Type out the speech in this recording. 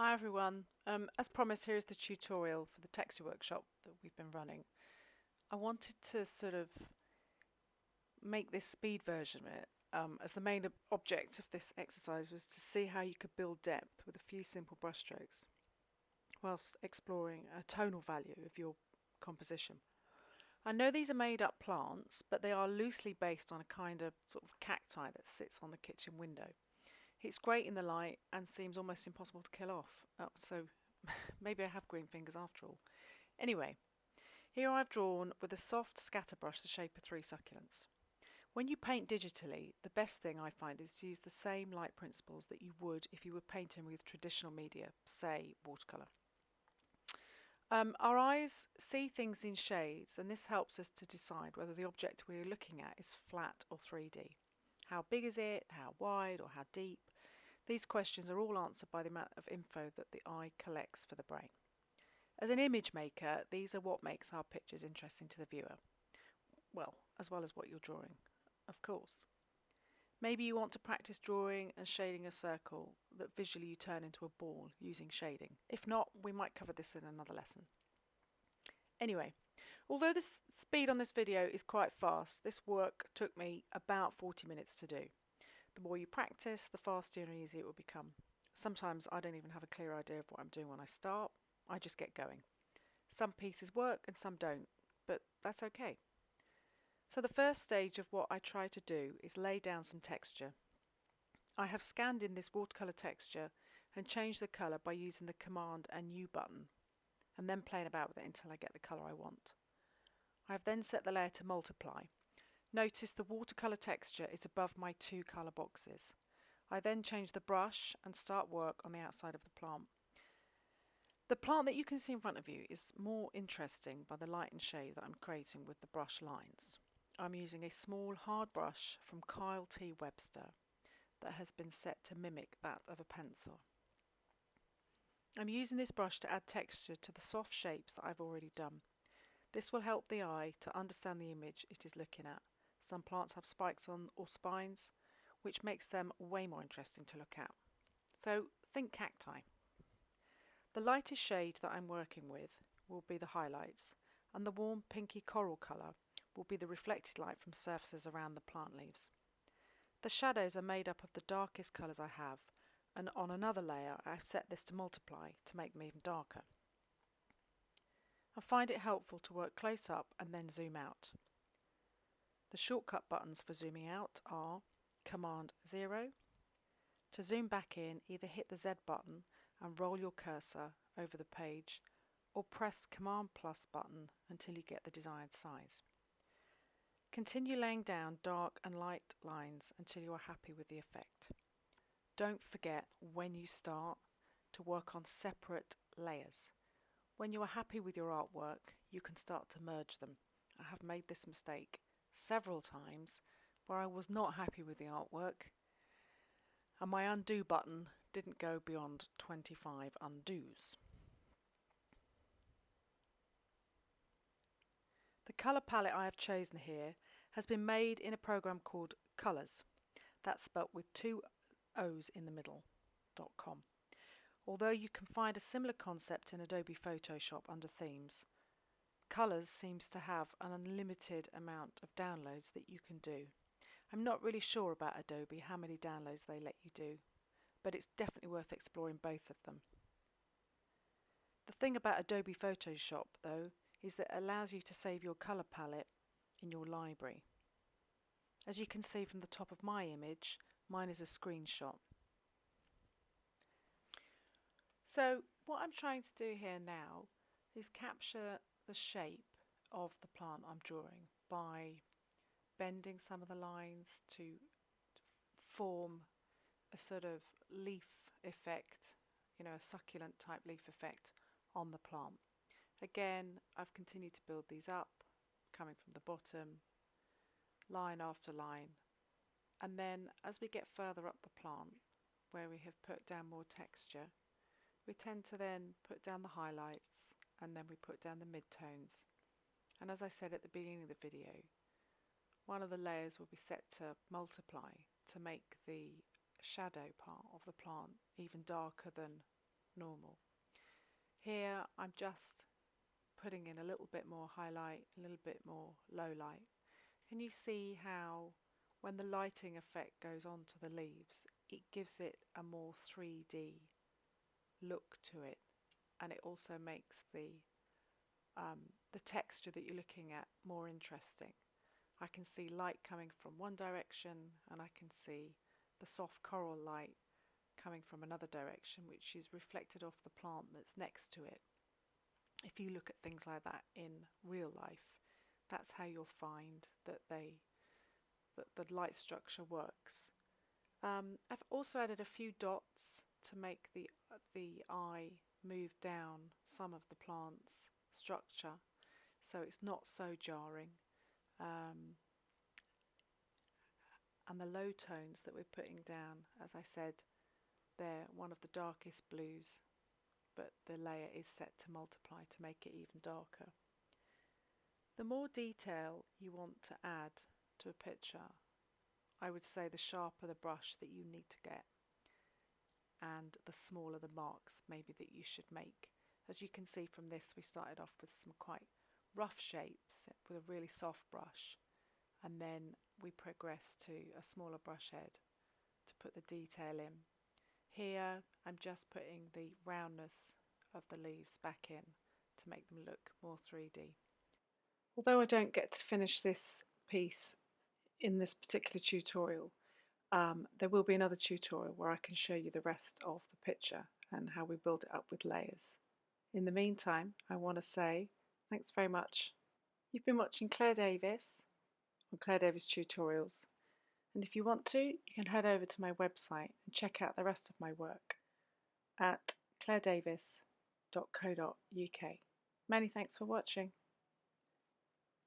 Hi everyone. As promised, here is the tutorial for the texture workshop that we've been running. I wanted to sort of make this speed version of it, as the main object of this exercise was to see how you could build depth with a few simple brushstrokes, whilst exploring a tonal value of your composition. I know these are made up plants, but they are loosely based on a kind of sort of cacti that sits on the kitchen window. It's great in the light and seems almost impossible to kill off, so maybe I have green fingers after all. Anyway, here I've drawn with a soft scatter brush the shape of 3 succulents. When you paint digitally, the best thing I find is to use the same light principles that you would if you were painting with traditional media, say watercolour. Our eyes see things in shades, and this helps us to decide whether the object we're looking at is flat or 3D. How big is it, how wide or how deep? These questions are all answered by the amount of info that the eye collects for the brain. As an image maker, these are what makes our pictures interesting to the viewer. Well, as well as what you're drawing, of course. Maybe you want to practice drawing and shading a circle that visually you turn into a ball using shading. If not, we might cover this in another lesson. Anyway, although the speed on this video is quite fast, this work took me about 40 minutes to do. The more you practice, the faster and easier it will become. Sometimes I don't even have a clear idea of what I'm doing when I start. I just get going. Some pieces work and some don't, but that's okay. So the first stage of what I try to do is lay down some texture. I have scanned in this watercolour texture and changed the colour by using the Command and U button, and then playing about with it until I get the colour I want. I have then set the layer to multiply. Notice the watercolour texture is above my 2 colour boxes. I then change the brush and start work on the outside of the plant. The plant that you can see in front of you is more interesting by the light and shade that I'm creating with the brush lines. I'm using a small hard brush from Kyle T. Webster that has been set to mimic that of a pencil. I'm using this brush to add texture to the soft shapes that I've already done. This will help the eye to understand the image it is looking at. Some plants have spikes on or spines, which makes them way more interesting to look at. So think cacti. The lightest shade that I'm working with will be the highlights, and the warm pinky coral colour will be the reflected light from surfaces around the plant leaves. The shadows are made up of the darkest colours I have, and on another layer I've set this to multiply to make them even darker. I find it helpful to work close up and then zoom out. The shortcut buttons for zooming out are Command 0. To zoom back in, either hit the Z button and roll your cursor over the page, or press Command plus button until you get the desired size. Continue laying down dark and light lines until you are happy with the effect. Don't forget, when you start, to work on separate layers. When you are happy with your artwork, you can start to merge them. I have made this mistake several times where I was not happy with the artwork, and my undo button didn't go beyond 25 undos. The colour palette I have chosen here has been made in a program called Colours. That's spelt with 2 O's in the middle, .com. Although you can find a similar concept in Adobe Photoshop under Themes, Colours seems to have an unlimited amount of downloads that you can do. I'm not really sure about Adobe, how many downloads they let you do, but it's definitely worth exploring both of them. The thing about Adobe Photoshop, though, is that it allows you to save your colour palette in your library. As you can see from the top of my image, mine is a screenshot. So what I'm trying to do here now is capture the shape of the plant I'm drawing by bending some of the lines to form a sort of leaf effect, a succulent type leaf effect on the plant. Again, I've continued to build these up, coming from the bottom, line after line, and then as we get further up the plant, where we have put down more texture, we tend to then put down the highlights, and then we put down the midtones. And as I said at the beginning of the video, one of the layers will be set to multiply to make the shadow part of the plant even darker than normal. Here I'm just putting in a little bit more highlight, a little bit more low light. Can you see how when the lighting effect goes onto the leaves, it gives it a more 3D look to it, and it also makes the texture that you're looking at more interesting. I can see light coming from one direction, and I can see the soft coral light coming from another direction, which is reflected off the plant that's next to it. If you look at things like that in real life, that's how you'll find that the light structure works. I've also added a few dots to make the eye move down some of the plant's structure, so it's not so jarring. Um, and the low tones that we're putting down, as I said, they're one of the darkest blues, but the layer is set to multiply to make it even darker. The more detail you want to add to a picture, I would say the sharper the brush that you need to get, and the smaller the marks maybe that you should make. As you can see from this, we started off with some quite rough shapes with a really soft brush, and then we progressed to a smaller brush head to put the detail in. Here I'm just putting the roundness of the leaves back in to make them look more 3D. Although I don't get to finish this piece in this particular tutorial, there will be another tutorial where I can show you the rest of the picture and how we build it up with layers. In the meantime, I want to say thanks very much. You've been watching Claire Davis on Claire Davis Tutorials, and if you want to, you can head over to my website and check out the rest of my work at clairedavis.co.uk. Many thanks for watching.